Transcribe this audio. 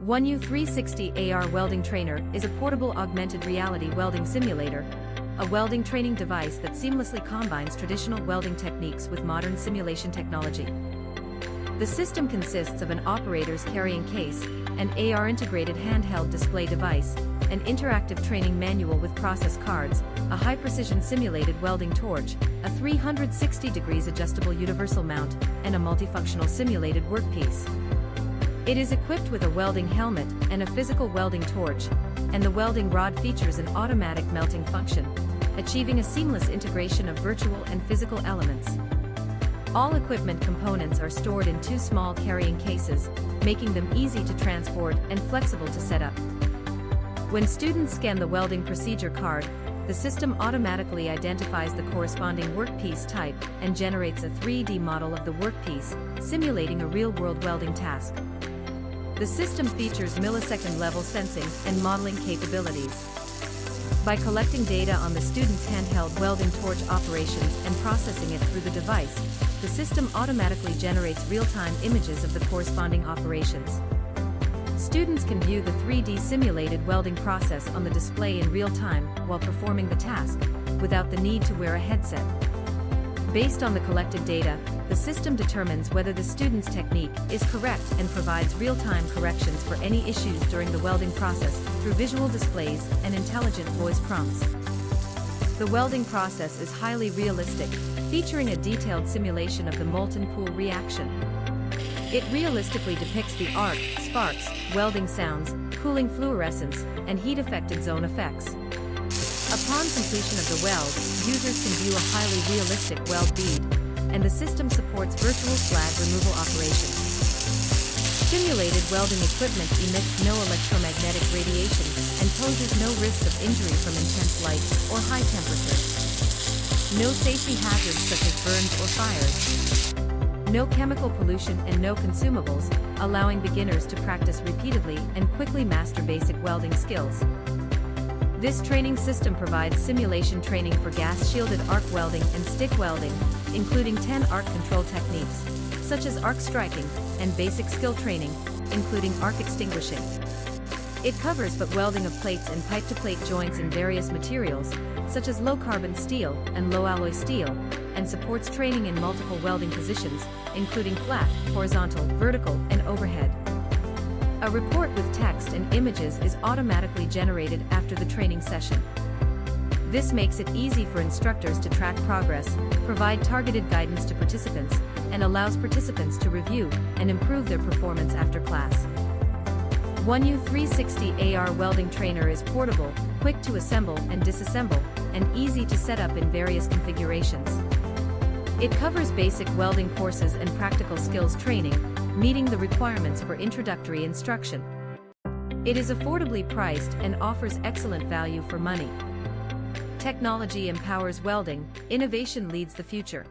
ONEW 360 AR Welding Trainer is a portable augmented reality welding simulator, a welding training device that seamlessly combines traditional welding techniques with modern simulation technology. The system consists of an operator's carrying case, an AR-integrated handheld display device, an interactive training manual with process cards, a high-precision simulated welding torch, a 360 degrees adjustable universal mount, and a multifunctional simulated workpiece. It is equipped with a welding helmet and a physical welding torch, and the welding rod features an automatic melting function, achieving a seamless integration of virtual and physical elements. All equipment components are stored in two small carrying cases, making them easy to transport and flexible to set up. When students scan the welding procedure card, the system automatically identifies the corresponding workpiece type and generates a 3D model of the workpiece, simulating a real-world welding task. The system features millisecond-level sensing and modeling capabilities. By collecting data on the student's handheld welding torch operations and processing it through the device, the system automatically generates real-time images of the corresponding operations. Students can view the 3D simulated welding process on the display in real time while performing the task, without the need to wear a headset. Based on the collected data, the system determines whether the student's technique is correct and provides real-time corrections for any issues during the welding process through visual displays and intelligent voice prompts. The welding process is highly realistic, featuring a detailed simulation of the molten pool reaction. It realistically depicts the arc, sparks, welding sounds, cooling fluorescence, and heat-affected zone effects. Upon completion of the weld, users can view a highly realistic weld bead, and the system supports virtual slag removal operations. Simulated welding equipment emits no electromagnetic radiation and poses no risk of injury from intense light or high temperature. No safety hazards such as burns or fires. No chemical pollution and no consumables, allowing beginners to practice repeatedly and quickly master basic welding skills. This training system provides simulation training for gas-shielded arc welding and stick welding, including 10 arc control techniques, such as arc striking, and basic skill training, including arc extinguishing. It covers but welding of plates and pipe-to-plate joints in various materials, such as low-carbon steel and low-alloy steel, and supports training in multiple welding positions, including flat, horizontal, vertical, and overhead. A report with text and images is automatically generated after the training session. This makes it easy for instructors to track progress, provide targeted guidance to participants, and allows participants to review and improve their performance after class. ONEW 360 AR Welding Trainer is portable, quick to assemble and disassemble, and easy to set up in various configurations. It covers basic welding courses and practical skills training, meeting the requirements for introductory instruction. It is affordably priced and offers excellent value for money. Technology empowers welding, innovation leads the future.